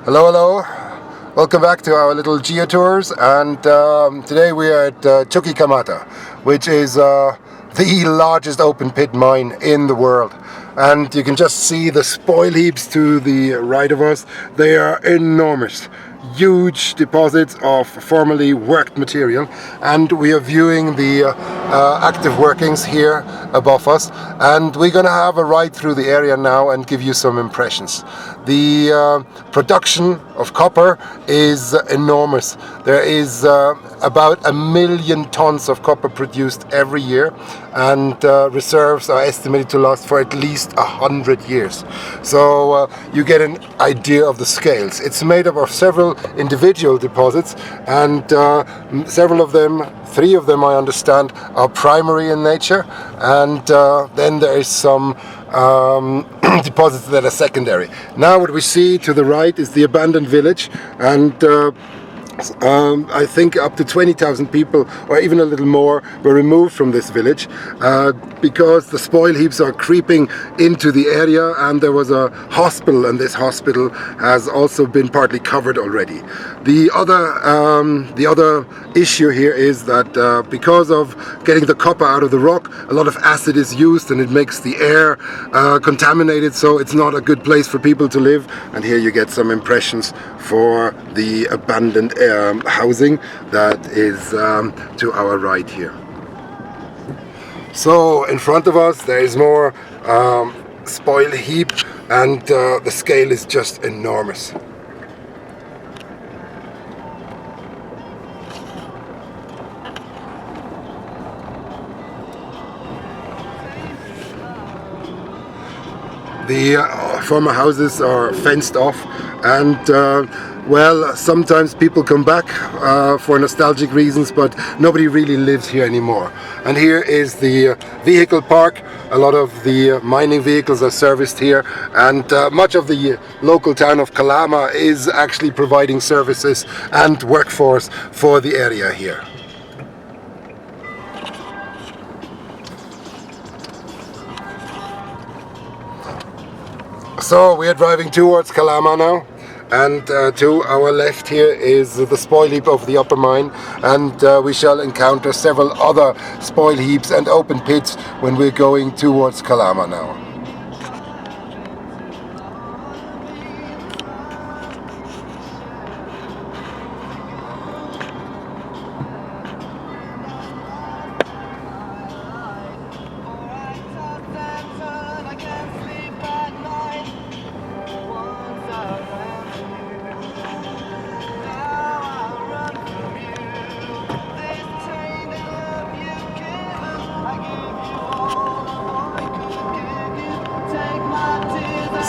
Hello, hello. Welcome back to our little geo tours, and today we are at Chuquicamata, which is the largest open pit mine in the world. And you can just see the spoil heaps to the right of us. They are enormous. Huge deposits of formerly worked material, and we are viewing the active workings here above us, and we're going to have a ride through the area now and give you some impressions. The production of copper is enormous. There is about 1 million tons of copper produced every year, and reserves are estimated to last for at least 100 years. So you get an idea of the scales. It's made up of several individual deposits, and several of them, 3 of them I understand, are primary in nature, and then there is some deposits that are secondary. Now what we see to the right is the abandoned village, and I think up to 20,000 people, or even a little more, were removed from this village because the spoil heaps are creeping into the area, and there was a hospital, and this hospital has also been partly covered already. The other issue here is that because of getting the copper out of the rock, a lot of acid is used, and it makes the air contaminated, so it's not a good place for people to live. And here you get some impressions for the abandoned housing that is to our right here. So in front of us there is more spoil heap, and the scale is just enormous. The former houses are fenced off, and well, sometimes people come back for nostalgic reasons, but nobody really lives here anymore. And here is the vehicle park. A lot of the mining vehicles are serviced here, and much of the local town of Calama is actually providing services and workforce for the area here. So we are driving towards Calama now, and to our left here is the spoil heap of the upper mine, and we shall encounter several other spoil heaps and open pits when we're going towards Calama now.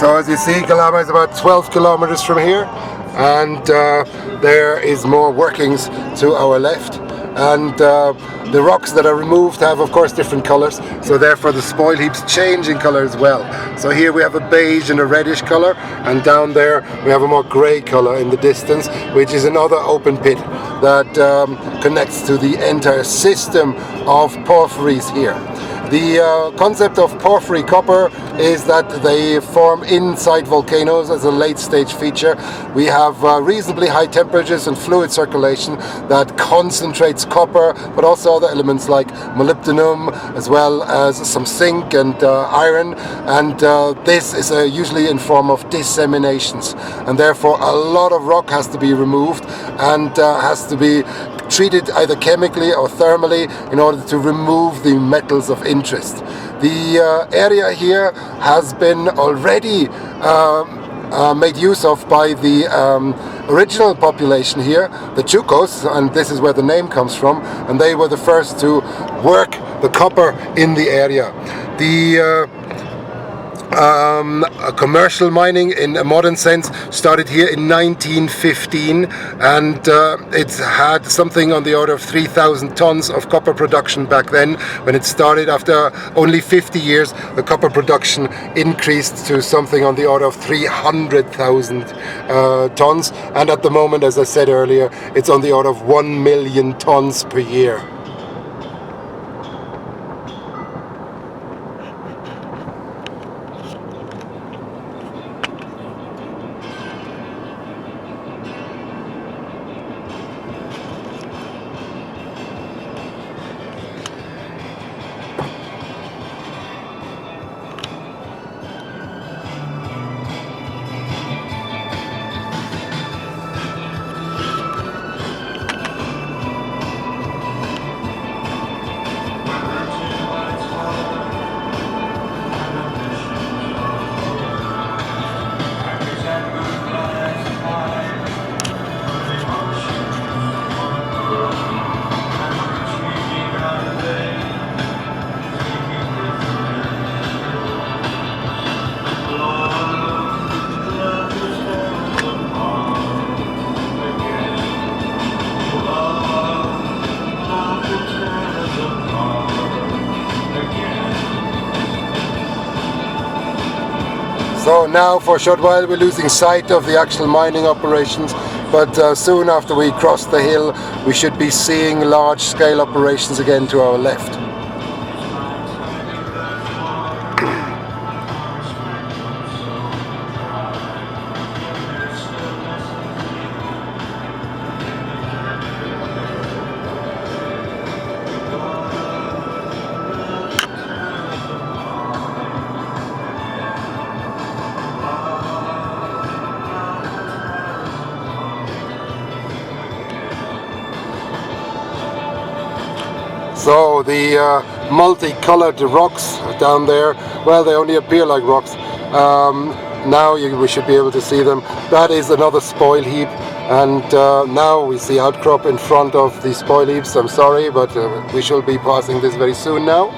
So as you see, Calama is about 12 kilometers from here, and there is more workings to our left, and the rocks that are removed have of course different colors, so therefore the spoil heaps change in color as well. So here we have a beige and a reddish color, and down there we have a more grey color in the distance, which is another open pit that connects to the entire system of porphyries here. The concept of porphyry copper is that they form inside volcanoes as a late stage feature. We have reasonably high temperatures and fluid circulation that concentrates copper, but also other elements like molybdenum, as well as some zinc and iron, and this is usually in form of disseminations, and therefore a lot of rock has to be removed and has to be treated either chemically or thermally in order to remove the metals of interest. The area here has been already made use of by the original population here, the Chucos, and this is where the name comes from, and they were the first to work the copper in the area. The commercial mining in a modern sense started here in 1915, and it had something on the order of 3,000 tons of copper production back then when it started. After only 50 years the copper production increased to something on the order of 300,000 tons, and at the moment, as I said earlier, it's on the order of 1 million tons per year. So now for a short while we're losing sight of the actual mining operations, but soon after we cross the hill we should be seeing large scale operations again to our left. So the multicolored rocks down there, well, they only appear like rocks. Now we should be able to see them. That is another spoil heap, and now we see outcrop in front of the spoil heaps. I'm sorry, but we shall be passing this very soon now.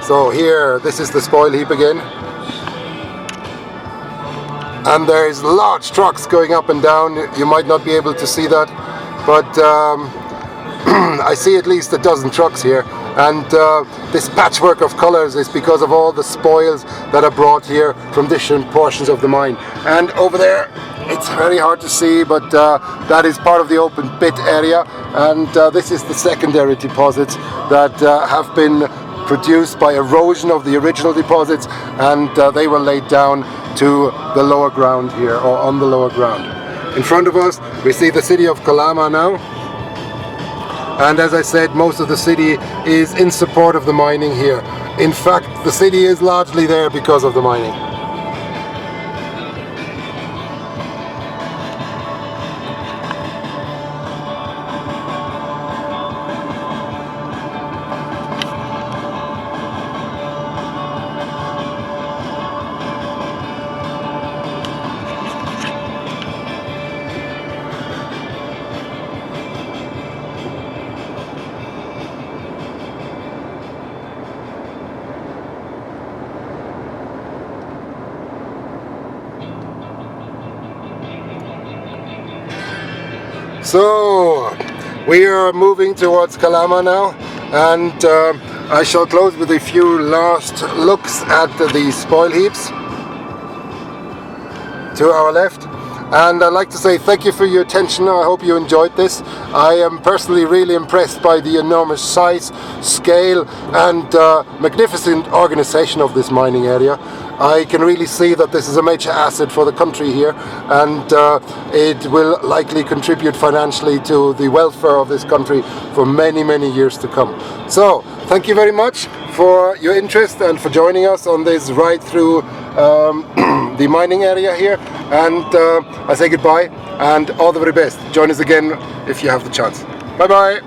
So here, this is the spoil heap again. And there's large trucks going up and down. You might not be able to see that, but I see at least a dozen trucks here, and this patchwork of colors is because of all the spoils that are brought here from different portions of the mine. And over there, it's very hard to see, but that is part of the open pit area, and this is the secondary deposits that have been produced by erosion of the original deposits, and they were laid down to the lower ground here, or on the lower ground. In front of us we see the city of Calama now, and as I said, most of the city is in support of the mining here. In fact, the city is largely there because of the mining. So we are moving towards Calama now, and I shall close with a few last looks at the spoil heaps to our left. And I'd like to say thank you for your attention. I hope you enjoyed this. I am personally really impressed by the enormous size, scale, and magnificent organization of this mining area. I can really see that this is a major asset for the country here, and it will likely contribute financially to the welfare of this country for many, many years to come. So, thank you very much for your interest and for joining us on this ride through the mining area here, and I say goodbye and all the very best. Join us again if you have the chance. Bye bye.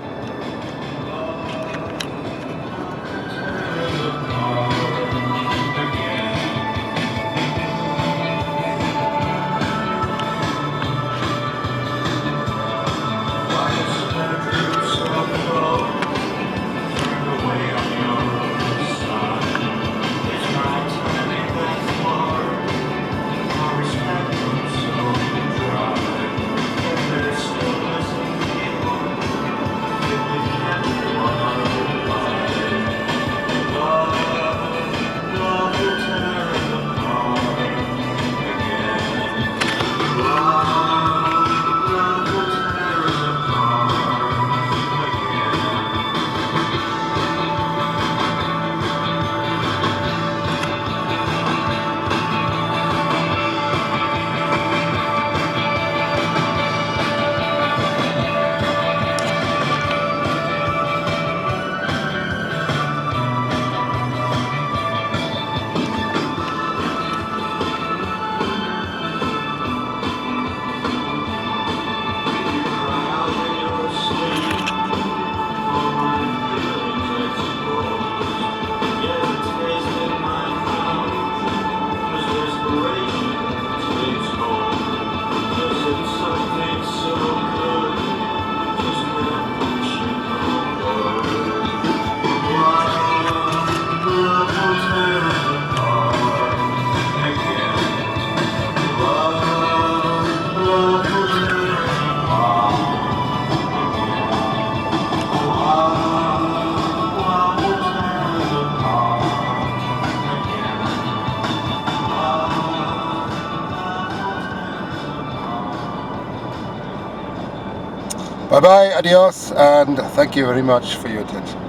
Bye bye, adios, and thank you very much for your attention.